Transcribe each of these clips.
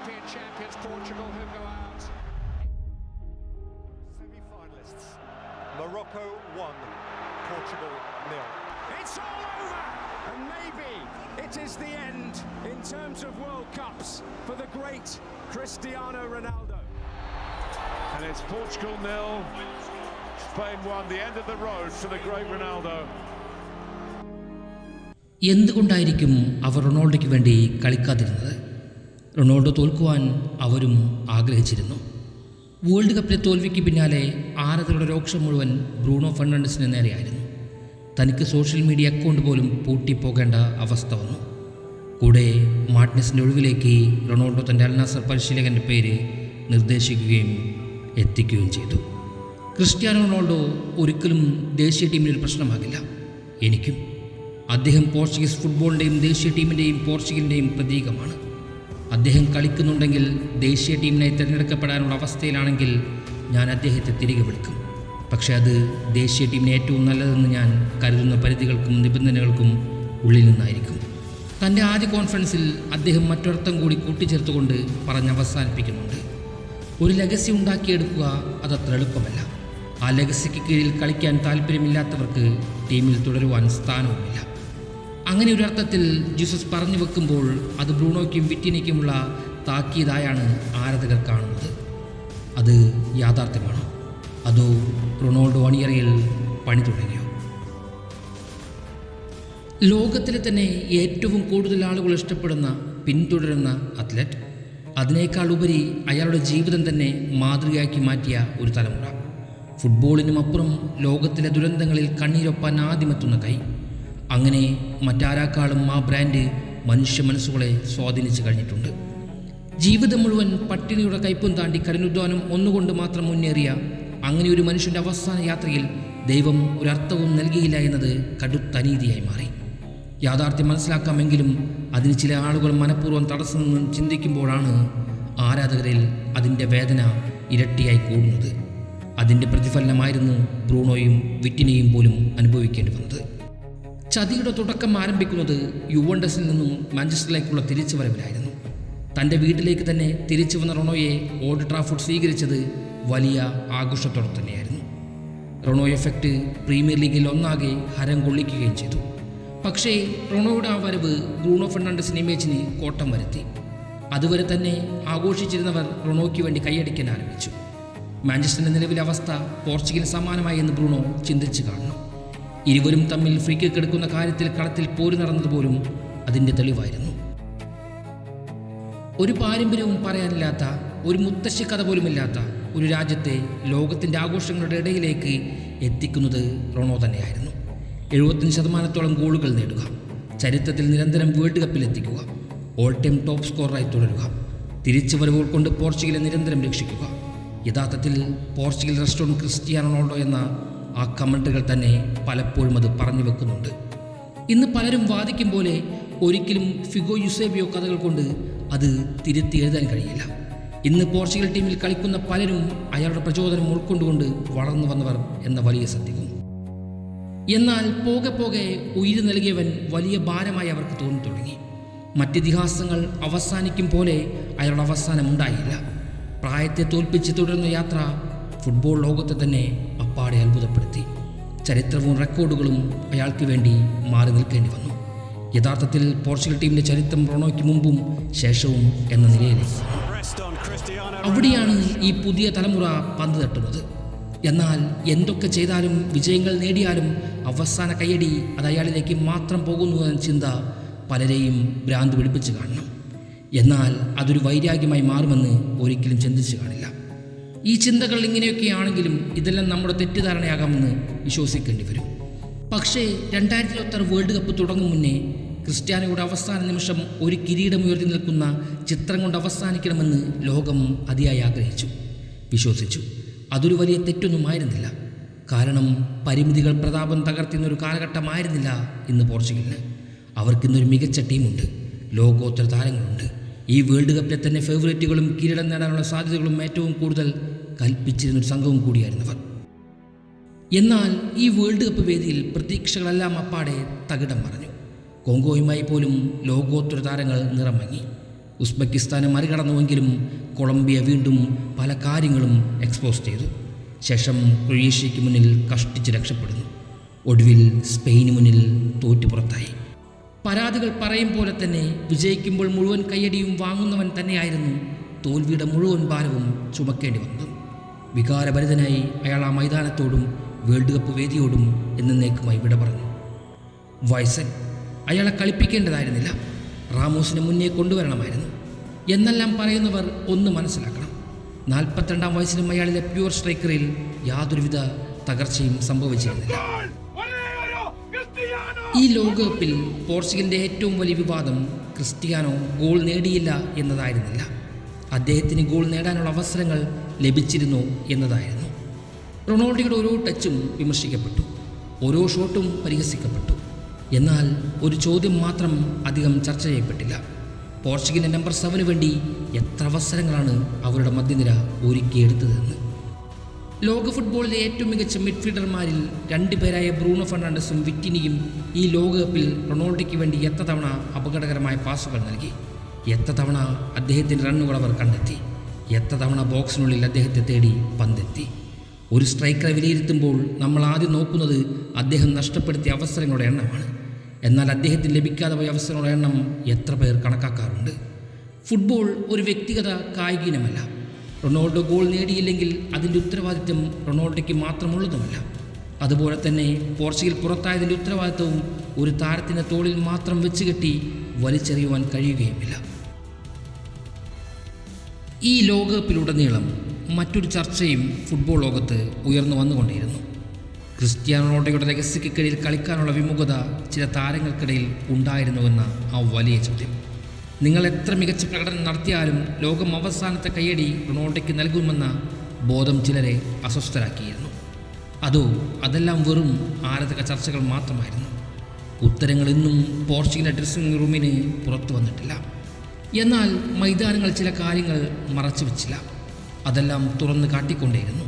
European champions Portugal who go out. Semi-finalists. Morocco 1, Portugal 0. It's all over, and maybe it is the end in terms of World Cups for the great Cristiano Ronaldo. And it's Portugal 0, Spain 1, the end of the road for the great Ronaldo. എന്തുകൊണ്ടായിരിക്കും അവർ റൊണാൾഡോയ്ക്ക് വേണ്ടി കളിക്കാതിരുന്നത്? Ronaldo തോൽക്കുവാൻ അവരും ആഗ്രഹിച്ചിരുന്നു. World കപ്പിലെ തോൽവിക്ക് പിന്നാലെ ആരാധകരുടെ രോക്ഷം മുഴുവൻ Bruno ഫെർണാണ്ടസിന് നേരെയായിരുന്നു. തനിക്ക് social media account പോലും പൂട്ടിപ്പോകേണ്ട അവസ്ഥ വന്നു. കൂടെ മാർട്ടിനസിൻ്റെ ഒഴിവിലേക്ക് റൊണാൾഡോ തൻ്റെ അൽ നാസർ പരിശീലകൻ്റെ പേര് നിർദ്ദേശിക്കുകയും എത്തിക്കുകയും ചെയ്തു. ക്രിസ്ത്യാനോ റൊണാൾഡോ ഒരിക്കലും ദേശീയ ടീമിനൊരു പ്രശ്നമാകില്ല. എനിക്കും അദ്ദേഹം പോർച്ചുഗീസ് ഫുട്ബോളിൻ്റെയും ദേശീയ ടീമിൻ്റെയും പോർച്ചുഗലിൻ്റെയും പ്രതീകമാണ്. അദ്ദേഹം കളിക്കുന്നുണ്ടെങ്കിൽ ദേശീയ ടീമിനായി തിരഞ്ഞെടുക്കപ്പെടാനുള്ള അവസ്ഥയിലാണെങ്കിൽ ഞാൻ അദ്ദേഹത്തെ തിരികെ വിളിക്കും. പക്ഷേ അത് ദേശീയ ടീമിന് ഏറ്റവും നല്ലതെന്ന് ഞാൻ കരുതുന്ന പരിധികൾക്കും നിബന്ധനകൾക്കും ഉള്ളിൽ നിന്നായിരിക്കും. തൻ്റെ ആദ്യ കോൺഫറൻസിൽ അദ്ദേഹം മറ്റൊരർത്ഥം കൂടി കൂട്ടിച്ചേർത്തുകൊണ്ട് പറഞ്ഞ് അവസാനിപ്പിക്കുന്നുണ്ട്. ഒരു ലെഗസി ഉണ്ടാക്കിയെടുക്കുക അതത്ര എളുപ്പമല്ല. ആ ലെഗസിക്ക് കീഴിൽ കളിക്കാൻ താല്പര്യമില്ലാത്തവർക്ക് ടീമിൽ തുടരുവാൻ സ്ഥാനവുമില്ല. അങ്ങനെ ഒരു അർത്ഥത്തിൽ ജീസസ് പറഞ്ഞു വെക്കുമ്പോൾ അത് ബ്രൂണോയ്ക്കും വിറ്റിനിക്കുമുള്ള താക്കീതായാണ് ആരാധകർ കാണുന്നത്. അത് യാഥാർത്ഥ്യമാണോ, അതോ റൊണാൾഡോ അണിയറയിൽ പണി തുടങ്ങിയോ? ലോകത്തിലെ തന്നെ ഏറ്റവും കൂടുതൽ ആളുകൾ ഇഷ്ടപ്പെടുന്ന പിന്തുടരുന്ന അത്ലറ്റ്, അതിനേക്കാൾ ഉപരി അയാളുടെ ജീവിതം തന്നെ മാതൃകയാക്കി മാറ്റിയ ഒരു തലമുറ, ഫുട്ബോളിനും അപ്പുറം ലോകത്തിലെ ദുരന്തങ്ങളിൽ കണ്ണീരൊപ്പാൻ ആദ്യമെത്തുന്ന കൈ, അങ്ങനെ മറ്റാരാക്കാളും ആ ബ്രാൻഡ് മനുഷ്യ മനസ്സുകളെ സ്വാധീനിച്ചു കഴിഞ്ഞിട്ടുണ്ട്. ജീവിതം മുഴുവൻ പട്ടിണിയുടെ കയ്പും താണ്ടി കഠിനാധ്വാനം ഒന്നുകൊണ്ട് മാത്രം മുന്നേറിയ അങ്ങനെ ഒരു മനുഷ്യൻ്റെ അവസാന യാത്രയിൽ ദൈവം ഒരർത്ഥവും നൽകിയില്ല എന്നത് കടുത്ത അനീതിയായി മാറി. യാഥാർത്ഥ്യം മനസ്സിലാക്കാമെങ്കിലും അതിന് ചില ആളുകൾ മനഃപൂർവ്വം തടസ്സം നിന്ന് ചിന്തിക്കുമ്പോഴാണ് ആരാധകരിൽ അതിൻ്റെ വേദന ഇരട്ടിയായി കൂടുന്നത്. അതിൻ്റെ പ്രതിഫലനമായിരുന്നു ബ്രൂണോയും വിറ്റിനെയും പോലും അനുഭവിക്കേണ്ടി വന്നത്. ചതിയുടെ തുടക്കം ആരംഭിക്കുന്നത് യുവൻഡസിൽ നിന്നും മാഞ്ചസ്റ്ററിലേക്കുള്ള തിരിച്ചുവരവിലായിരുന്നു. തൻ്റെ വീട്ടിലേക്ക് തന്നെ തിരിച്ചു വന്ന റൊണോയെ ഓൾഡ് ട്രാഫോർഡ് സ്വീകരിച്ചത് വലിയ ആഘോഷത്തോടെ തന്നെയായിരുന്നു. റൊണോ എഫക്റ്റ് പ്രീമിയർ ലീഗിൽ ഒന്നാകെ ഹരം കൊള്ളിക്കുകയും ചെയ്തു. പക്ഷേ റൊണോയുടെ ആ വരവ് ബ്രൂണോ ഫെർണാണ്ടസിൻ്റെ ഇമേജിന് കോട്ടം വരുത്തി. അതുവരെ തന്നെ ആഘോഷിച്ചിരുന്നവർ റൊണോയ്ക്ക് വേണ്ടി കൈയടിക്കാൻ ആരംഭിച്ചു. മാഞ്ചസ്റ്ററിൻ്റെ നിലവിലെ അവസ്ഥ പോർച്ചുഗലിന് സമാനമായി എന്ന് ബ്രൂണോ ചിന്തിച്ചു കാണണം. ഇരുവരും തമ്മിൽ ഫ്രീ കിക്ക് എടുക്കുന്ന കാര്യത്തിൽ കളത്തിൽ പോര് നടന്നതുപോലും അതിൻ്റെ തെളിവായിരുന്നു. ഒരു പാരമ്പര്യവും പറയാനില്ലാത്ത, ഒരു മുത്തശ്ശി കഥ പോലുമില്ലാത്ത ഒരു രാജ്യത്തെ ലോകത്തിൻ്റെ ആഘോഷങ്ങളുടെ ഇടയിലേക്ക് എത്തിക്കുന്നത് റൊണോ തന്നെയായിരുന്നു. 75% ഗോളുകൾ നേടുക, ചരിത്രത്തിൽ നിരന്തരം വേൾഡ് കപ്പിൽ എത്തിക്കുക, ഓൾ ടൈം ടോപ്പ് സ്കോററായി തുടരുക, തിരിച്ചുവരവുകൾ കൊണ്ട് പോർച്ചുഗലെ നിരന്തരം രക്ഷിക്കുക. യഥാർത്ഥത്തിൽ പോർച്ചുഗൽ റെസ്റ്റോറൻറ്റ് ക്രിസ്ത്യാനോ റൊണാൾഡോ എന്ന ആ കമൻറ്റുകൾ തന്നെ പലപ്പോഴും അത് പറഞ്ഞു വെക്കുന്നുണ്ട്. ഇന്ന് പലരും വാദിക്കും പോലെ ഒരിക്കലും ഫിഗോ യുസേബിയോ കഥകൾ കൊണ്ട് അത് തിരുത്തി എഴുതാൻ കഴിയില്ല. ഇന്ന് പോർച്ചുഗൽ ടീമിൽ കളിക്കുന്ന പലരും അയാളുടെ പ്രചോദനം ഉൾക്കൊണ്ടുകൊണ്ട് വളർന്നു വന്നവർ എന്ന വലിയ സത്യവും. എന്നാൽ പോകെ പോകെ ഉയിര് നൽകിയവൻ വലിയ ഭാരമായി അവർക്ക് തോന്നി തുടങ്ങി. മറ്റിതിഹാസങ്ങൾ അവസാനിക്കും പോലെ അയാളുടെ അവസാനം ഉണ്ടായില്ല. പ്രായത്തെ തോൽപ്പിച്ച് തുടരുന്ന യാത്ര ഫുട്ബോൾ ലോകത്തെ തന്നെ അപ്പാടെ അത്ഭുതപ്പെടുത്തി. ചരിത്രവും റെക്കോർഡുകളും അയാൾക്ക് വേണ്ടി മാറി നിൽക്കേണ്ടി വന്നു. യഥാർത്ഥത്തിൽ പോർച്ചുഗൽ ടീമിൻ്റെ ചരിത്രം റൊണോയ്ക്ക് മുമ്പും ശേഷവും എന്ന നിലയിലേക്ക്. അവിടെയാണ് ഈ പുതിയ തലമുറ പന്ത് തട്ടുന്നത്. എന്നാൽ എന്തൊക്കെ ചെയ്താലും വിജയങ്ങൾ നേടിയാലും അവസാന കയ്യടി അത് അയാളിലേക്ക് മാത്രം പോകുന്നു എന്ന ചിന്ത പലരെയും ഭ്രാന്ത് പിടിപ്പിച്ച് കാണണം. എന്നാൽ അതൊരു വൈരാഗ്യമായി മാറുമെന്ന് ഒരിക്കലും ചിന്തിച്ചു കാണില്ല. ഈ ചിന്തകൾ ഇങ്ങനെയൊക്കെയാണെങ്കിലും ഇതെല്ലാം നമ്മുടെ തെറ്റിദ്ധാരണയാകാമെന്ന് വിശ്വസിക്കേണ്ടി വരും. പക്ഷേ 2026 വേൾഡ് കപ്പ് തുടങ്ങും മുന്നേ ക്രിസ്ത്യാനോയുടെ അവസാന നിമിഷം ഒരു കിരീടമുയർത്തി നിൽക്കുന്ന ചിത്രം കൊണ്ട് അവസാനിക്കണമെന്ന് ലോകം അതിയായി ആഗ്രഹിച്ചു, വിശ്വസിച്ചു. അതൊരു വലിയ തെറ്റൊന്നുമായിരുന്നില്ല. കാരണം പരിമിതികൾ പ്രതാപം തകർത്തുന്നൊരു കാലഘട്ടമായിരുന്നില്ല ഇന്ന് പോർച്ചുഗലിന്. അവർക്കിന്നൊരു മികച്ച ടീമുണ്ട്, ലോകോത്തര താരങ്ങളുണ്ട്. ഈ വേൾഡ് കപ്പിലെ തന്നെ ഫേവറേറ്റുകളും കിരീടം നേടാനുള്ള സാധ്യതകളും ഏറ്റവും കൂടുതൽ കൽപ്പിച്ചിരുന്നൊരു സംഘവും കൂടിയായിരുന്നവർ. എന്നാൽ ഈ വേൾഡ് കപ്പ് വേദിയിൽ പ്രതീക്ഷകളെല്ലാം അപ്പാടെ തകിടം മറിഞ്ഞു. കോങ്കോയുമായി പോലും ലോകോത്തര താരങ്ങൾ നിറം മങ്ങി. ഉസ്ബെക്കിസ്ഥാനെ മറികടന്നുവെങ്കിലും കൊളംബിയ വീണ്ടും പല കാര്യങ്ങളും എക്സ്പോസ് ചെയ്തു. ശേഷം ക്രൊയേഷ്യയ്ക്ക് മുന്നിൽ കഷ്ടിച്ച് രക്ഷപ്പെടുന്നു. ഒടുവിൽ സ്പെയിന് മുന്നിൽ തോറ്റു പുറത്തായി. പരാതികൾ പറയും പോലെ തന്നെ വിജയിക്കുമ്പോൾ മുഴുവൻ കയ്യടിയും വാങ്ങുന്നവൻ തന്നെയായിരുന്നു തോൽവിയുടെ മുഴുവൻ ഭാരവും ചുമക്കേണ്ടി വന്നതും. വികാരഭരിതനായി അയാൾ ആ മൈതാനത്തോടും വേൾഡ് കപ്പ് വേദിയോടും എന്നേക്കുമായി വിട പറഞ്ഞു. വയസ്സൻ അയാളെ കളിപ്പിക്കേണ്ടതായിരുന്നില്ല, റാമോസിനെ മുന്നേ കൊണ്ടുവരണമായിരുന്നു എന്നെല്ലാം പറയുന്നവർ ഒന്ന് മനസ്സിലാക്കണം. 42-ാം വയസ്സിലും അയാളിലെ പ്യുവർ സ്ട്രൈക്കറിൽ യാതൊരുവിധ തകർച്ചയും സംഭവിച്ചിരുന്നില്ല. ഈ ലോകകപ്പിൽ പോർച്ചുഗലിൻ്റെ ഏറ്റവും വലിയ വിവാദം ക്രിസ്ത്യാനോ ഗോൾ നേടിയില്ല എന്നതായിരുന്നില്ല, അദ്ദേഹത്തിന് ഗോൾ നേടാനുള്ള അവസരങ്ങൾ ലഭിച്ചിരുന്നു എന്നതായിരുന്നു. റൊണാൾഡോയുടെ ഓരോ ടച്ചും വിമർശിക്കപ്പെട്ടു, ഓരോ ഷോട്ടും പരിഹസിക്കപ്പെട്ടു. എന്നാൽ ഒരു ചോദ്യം മാത്രം അധികം ചർച്ച ചെയ്യപ്പെട്ടില്ല. പോർച്ചുഗലിൻ്റെ നമ്പർ 7 വേണ്ടി എത്ര അവസരങ്ങളാണ് അവരുടെ മധ്യനിര ഒരുക്കിയെടുത്തതെന്ന്. ലോക ഫുട്ബോളിലെ ഏറ്റവും മികച്ച മിഡ്ഫീൽഡർമാരിൽ 2 പേരായ ബ്രൂണോ ഫെർണാണ്ടസും വിറ്റിനിയും ഈ ലോകകപ്പിൽ റൊണാൾഡോയ്ക്ക് വേണ്ടി എത്ര തവണ അപകടകരമായ പാസുകൾ നൽകി, എത്ര തവണ അദ്ദേഹത്തിൻ്റെ റണ്ണുകൾ അവർ കണ്ടെത്തി, എത്ര തവണ ബോക്സിനുള്ളിൽ അദ്ദേഹത്തെ തേടി പന്തെത്തി. ഒരു സ്ട്രൈക്കറെ വിലയിരുത്തുമ്പോൾ നമ്മൾ ആദ്യം നോക്കുന്നത് അദ്ദേഹം നഷ്ടപ്പെടുത്തിയ അവസരങ്ങളുടെ എണ്ണമാണ്. എന്നാൽ അദ്ദേഹത്തിന് ലഭിക്കാതെ പോയ അവസരങ്ങളുടെ എണ്ണം എത്ര പേർ കണക്കാക്കാറുണ്ട്? ഫുട്ബോൾ ഒരു വ്യക്തിഗത കായിക ഇനമല്ല. റൊണാൾഡോ ഗോൾ നേടിയില്ലെങ്കിൽ അതിൻ്റെ ഉത്തരവാദിത്വം റൊണാൾഡോയ്ക്ക് മാത്രമുള്ളതുമല്ല. അതുപോലെ തന്നെ പോർച്ചുഗൽ പുറത്തായതിൻ്റെ ഉത്തരവാദിത്വവും ഒരു താരത്തിൻ്റെ തോളിൽ മാത്രം വെച്ചുകെട്ടി വലിച്ചെറിയുവാൻ കഴിയുകയുമില്ല. ഈ ലോകകപ്പിലുടനീളം മറ്റൊരു ചർച്ചയും ഫുട്ബോൾ ലോകത്ത് ഉയർന്നു വന്നുകൊണ്ടിരുന്നു. ക്രിസ്ത്യാനോ റൊണാൾഡോയുടെ ലെഗസിക്ക് കീഴിൽ കളിക്കാനുള്ള വിമുഖത ചില താരങ്ങൾക്കിടയിൽ ഉണ്ടായിരുന്നുവെന്ന ആ വലിയ ചോദ്യം. നിങ്ങൾ എത്ര മികച്ച പ്രകടനം നടത്തിയാലും ലോകം അവസാനത്തെ കയ്യടി റൊണാൾഡോയ്ക്ക് നൽകുമെന്ന ബോധം ചിലരെ അസ്വസ്ഥരാക്കിയിരുന്നു. അതെല്ലാം വെറും ആരാധക ചർച്ചകൾ മാത്രമായിരുന്നു. ഉത്തരങ്ങൾ ഇന്നും പോർച്ചുഗൽ ഡ്രസ്സിംഗ് റൂമിന് പുറത്തു വന്നിട്ടില്ല. എന്നാൽ മൈതാനങ്ങൾ ചില കാര്യങ്ങൾ മറച്ചു വെച്ചില്ല, അതെല്ലാം തുറന്ന് കാട്ടിക്കൊണ്ടേയിരുന്നു.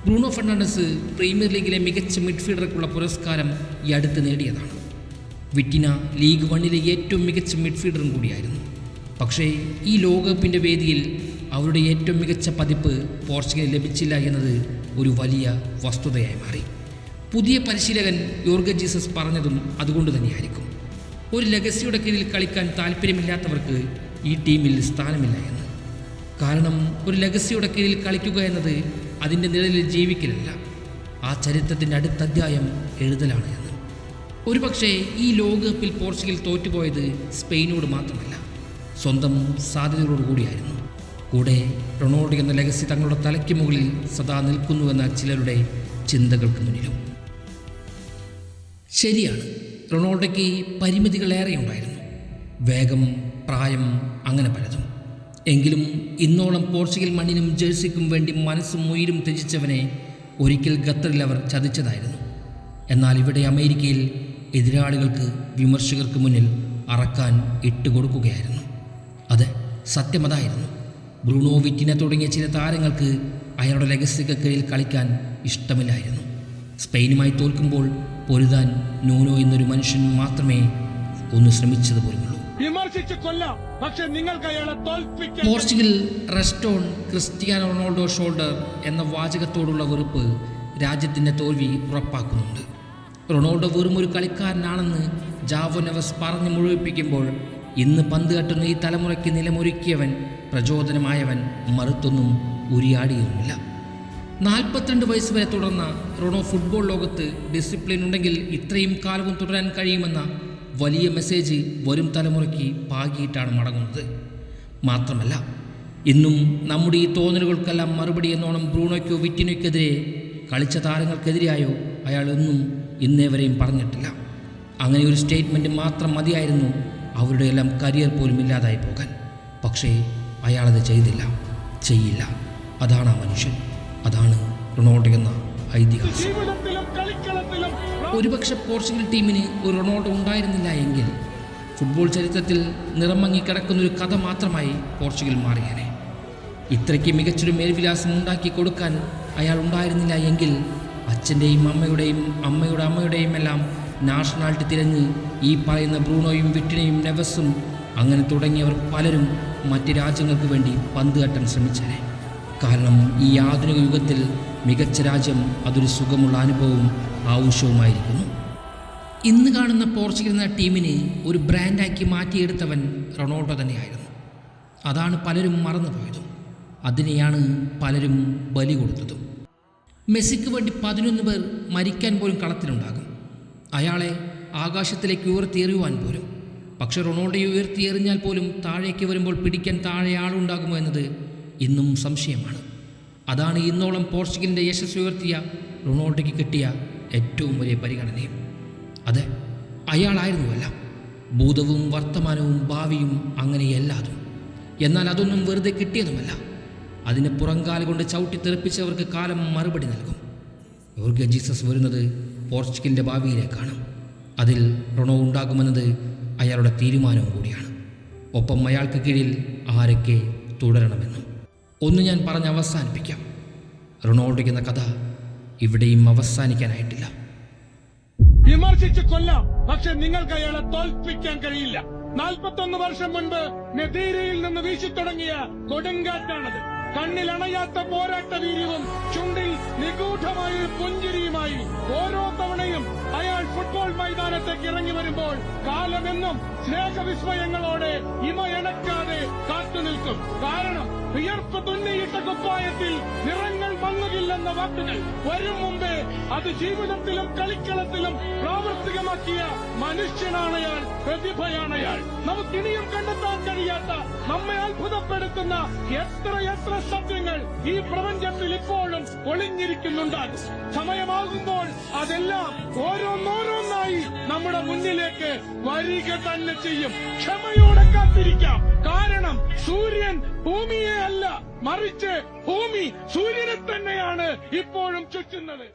ബ്രൂണോ ഫെർണാണ്ടസ് പ്രീമിയർ ലീഗിലെ മികച്ച മിഡ്ഫീൽഡർക്കുള്ള പുരസ്കാരം ഈ അടുത്ത് നേടിയതാണ്. വിറ്റിന ലീഗ് 1-ലെ ഏറ്റവും മികച്ച മിഡ്ഫീൽഡറും കൂടിയായിരുന്നു. പക്ഷേ ഈ ലോകകപ്പിൻ്റെ വേദിയിൽ അവരുടെ ഏറ്റവും മികച്ച പതിപ്പ് പോർച്ചുഗലിന് ലഭിച്ചില്ല എന്നത് ഒരു വലിയ വസ്തുതയായി മാറി. പുതിയ പരിശീലകൻ യോർഗൻ ജീസസ് പറഞ്ഞതും അതുകൊണ്ട് തന്നെയായിരിക്കും. ഒരു ലെഗസിയുടെ കീഴിൽ കളിക്കാൻ താല്പര്യമില്ലാത്തവർക്ക് ഈ ടീമിൽ സ്ഥാനമില്ല എന്ന്. കാരണം ഒരു ലെഗസിയുടെ കീഴിൽ കളിക്കുക എന്നത് അതിൻ്റെ നിഴലിൽ ജീവിക്കലല്ല, ആ ചരിത്രത്തിൻ്റെ അടുത്ത അധ്യായം എഴുതലാണ് എന്ന്. ഒരുപക്ഷെ ഈ ലോകകപ്പിൽ പോർച്ചുഗൽ തോറ്റുപോയത് സ്പെയിനോട് മാത്രമല്ല, സ്വന്തം സാധ്യതകളോട് കൂടിയായിരുന്നു. കൂടെ റൊണാൾഡോ എന്ന ലെഗസി തങ്ങളുടെ തലയ്ക്ക് മുകളിൽ സദാ നിൽക്കുന്നുവെന്ന ചിലരുടെ ചിന്തകൾക്ക് മുന്നിലും. ശരിയാണ്, റൊണാൾഡോയ്ക്ക് പരിമിതികളേറെ ഉണ്ടായിരുന്നു, വേഗം, പ്രായം, അങ്ങനെ പലതും. എങ്കിലും ഇന്നോളം പോർച്ചുഗൽ മണ്ണിനും ജേഴ്സിക്കും വേണ്ടി മനസ്സും ഉയിരും ത്യജിച്ചവനെ ഒരിക്കൽ ഖത്തറിൽ അവർ ചതിച്ചതായിരുന്നു. എന്നാൽ ഇവിടെ അമേരിക്കയിൽ എതിരാളികൾക്ക്, വിമർശകർക്ക് മുന്നിൽ അറക്കാൻ ഇട്ടുകൊടുക്കുകയായിരുന്നു. അതെ, സത്യമതായിരുന്നു. ബ്രൂണോ, വിറ്റിന തുടങ്ങിയ ചില താരങ്ങൾക്ക് അയാളുടെ ലെഗസിക്ക് കീഴിൽ കളിക്കാൻ ഇഷ്ടമില്ലായിരുന്നു. സ്പെയിനുമായി തോൽക്കുമ്പോൾ പൊരുതാൻ നൂനോ എന്നൊരു മനുഷ്യൻ മാത്രമേ ഒന്ന് ശ്രമിച്ചതുപോലുമുള്ളൂ. Portugal rest on Cristiano Ronaldo shoulder എന്ന വാചകത്തോടുള്ള വെറുപ്പ് രാജ്യത്തിൻ്റെ തോൽവി ഉറപ്പാക്കുന്നുണ്ട്. റൊണാൾഡോ വെറും ഒരു കളിക്കാരനാണെന്ന് ജാവോ നെവസ് പറഞ്ഞ് മുഴുവിപ്പിക്കുമ്പോൾ ഇന്ന് പന്ത് കെട്ടുന്ന ഈ തലമുറയ്ക്ക് നിലമൊരുക്കിയവൻ, പ്രചോദനമായവൻ മറുത്തൊന്നും ഉരിയാടിയുമില്ല. 42 വയസ്സ് വരെ തുടർന്ന റൊണോ ഫുട്ബോൾ ലോകത്ത് ഡിസിപ്ലിൻ ഉണ്ടെങ്കിൽ ഇത്രയും കാലവും തുടരാൻ കഴിയുമെന്ന വലിയ മെസ്സേജ് വരും തലമുറയ്ക്ക് പാകിയിട്ടാണ് മടങ്ങുന്നത്. മാത്രമല്ല, ഇന്നും നമ്മുടെ ഈ തോന്നലുകൾക്കെല്ലാം മറുപടി എന്നോണം ബ്രൂണോയ്ക്കോ വിറ്റിനോയ്ക്കെതിരെ കളിച്ച താരങ്ങൾക്കെതിരെയായോ അയാൾ ഒന്നും ഇന്നേ വരെയും പറഞ്ഞിട്ടില്ല. അങ്ങനെ ഒരു സ്റ്റേറ്റ്മെൻറ്റ് മാത്രം മതിയായിരുന്നു അവരുടെ എല്ലാം കരിയർ പോലും ഇല്ലാതായി പോകാൻ. പക്ഷേ അയാളത് ചെയ്യില്ല. അതാണ് ആ മനുഷ്യൻ, അതാണ് റൊണാൾഡോ എന്ന ഐതിഹാസികം. ഒരുപക്ഷെ പോർച്ചുഗൽ ടീമിന് ഒരു റൊണാൾഡോ ഉണ്ടായിരുന്നില്ല എങ്കിൽ ഫുട്ബോൾ ചരിത്രത്തിൽ നിറമങ്ങി കിടക്കുന്നൊരു കഥ മാത്രമായി പോർച്ചുഗൽ മാറിയേനെ. ഇത്രയ്ക്ക് മികച്ചൊരു മേൽവിലാസം ഉണ്ടാക്കി കൊടുക്കാൻ അയാൾ ഉണ്ടായിരുന്നില്ല എങ്കിൽ അച്ഛൻ്റെയും അമ്മയുടെ അമ്മയുടെയും എല്ലാം നാഷണാലിറ്റി തിരഞ്ഞ് ഈ പറയുന്ന ബ്രൂണോയും വിറ്റിനയും നെവസും അങ്ങനെ തുടങ്ങിയവർ പലരും മറ്റ് രാജ്യങ്ങൾക്ക് വേണ്ടി പന്ത് തട്ടാൻ ശ്രമിച്ചേനെ. കാരണം ഈ ആധുനിക യുഗത്തിൽ മികച്ച രാജ്യം അതൊരു സുഖമുള്ള അനുഭവവും ആവശ്യവുമായിരിക്കുന്നു. ഇന്ന് കാണുന്ന പോർച്ചുഗൽ എന്ന ടീമിനെ ഒരു ബ്രാൻഡാക്കി മാറ്റിയെടുത്തവൻ റൊണാൾഡോ തന്നെയായിരുന്നു. അതാണ് പലരും മറന്നുപോയതും. അതിനെയാണ് പലരും ബലി കൊടുത്തതും. മെസ്സിക്ക് വേണ്ടി 11 പേർ മരിക്കാൻ പോലും കളത്തിലുണ്ടാകും, അയാളെ ആകാശത്തിലേക്ക് ഉയർത്തിയെറിയുവാൻ പോലും. പക്ഷെ റൊണാൾഡോയെ ഉയർത്തിയെറിഞ്ഞാൽ പോലും താഴേക്ക് വരുമ്പോൾ പിടിക്കാൻ താഴെ ആളുണ്ടാകുമോ എന്നത് ഇന്നും സംശയമാണ്. അതാണ് ഇന്നോളം പോർച്ചുഗലിൻ്റെ യശസ് ഉയർത്തിയ റൊണാൾഡോയ്ക്ക് കിട്ടിയ ഏറ്റവും വലിയ പരിഗണനയും. അതെ, അയാളായിരുന്നുവല്ല, ഭൂതവും വർത്തമാനവും ഭാവിയും അങ്ങനെ എല്ലാതും. എന്നാൽ അതൊന്നും വെറുതെ കിട്ടിയതുമല്ല. അതിനെ പുറംകാല കൊണ്ട് ചവിട്ടി തെറിപ്പിച്ചവർക്ക് കാലം മറുപടി നൽകും. യോർഗ ജീസസ് വരുന്നത് പോർച്ചുഗലിൻ്റെ ഭാവിയിലേക്കാണ്. അതിൽ റൊണോ ഉണ്ടാകുമെന്നത് അയാളുടെ തീരുമാനവും കൂടിയാണ്. ഒപ്പം അയാൾക്ക് കീഴിൽ ആരൊക്കെ തുടരണമെന്നും. ഒന്ന് ഞാൻ പറഞ്ഞ് അവസാനിപ്പിക്കാം. റൊണാൾഡോ എന്ന കഥ ഇവിടെയും അവസാനിക്കാനായിട്ടില്ല. വിമർശിച്ച് കൊല്ലാം, പക്ഷെ നിങ്ങൾക്ക് അയാളെ തോൽപ്പിക്കാൻ കഴിയില്ല. 41 വർഷം മുൻപ് നെതീരയിൽ നിന്ന് വീശിത്തുടങ്ങിയ കൊടുങ്കാറ്റാണത്. കണ്ണിൽ അണയാത്ത പോരാട്ട വീര്യവും ചുണ്ടിൽ നിഗൂഢമായ പുഞ്ചിരിയുമായി ഓരോ തവണയും അയാൾ ഫുട്ബോൾ മൈതാനത്തേക്ക് ഇറങ്ങി വരുമ്പോൾ കാലമെന്നും സ്നേഹവിസ്മയങ്ങളോടെ ഇമയണക്കാതെ കാത്തുനിൽക്കും. കാരണം വിയർപ്പ് തുന്നിയിട്ട കുപ്പായത്തിൽ നിറങ്ങൾ മങ്ങുകില്ലെന്ന വാക്കുകൾ വരും മുമ്പേ അത് ജീവിതത്തിലും കളിക്കളത്തിലും പ്രാവർത്തികമാക്കിയ മനുഷ്യനാണയാൾ, പ്രതിഭയാണയാൾ. നമുക്കിനിയും കണ്ടെത്താൻ കഴിയാത്ത, നമ്മെ അത്ഭുതപ്പെടുത്തുന്ന എത്ര സത്യങ്ങൾ ഈ പ്രപഞ്ചത്തിൽ ഇപ്പോഴും ഒളിഞ്ഞിരിക്കുന്നുണ്ടാകും. സമയമാകുമ്പോൾ അതെല്ലാം ഓരോന്നോരോന്നായി നമ്മുടെ മുന്നിലേക്ക് വരിക തന്നെ ചെയ്യും. ക്ഷമയോടെ കാത്തിരിക്കാം. കാരണം സൂര്യൻ ഭൂമിയെ അല്ല, മറിച്ച് ഭൂമി സൂര്യനെ തന്നെയാണ് ഇപ്പോഴും ചുറ്റുന്നത്.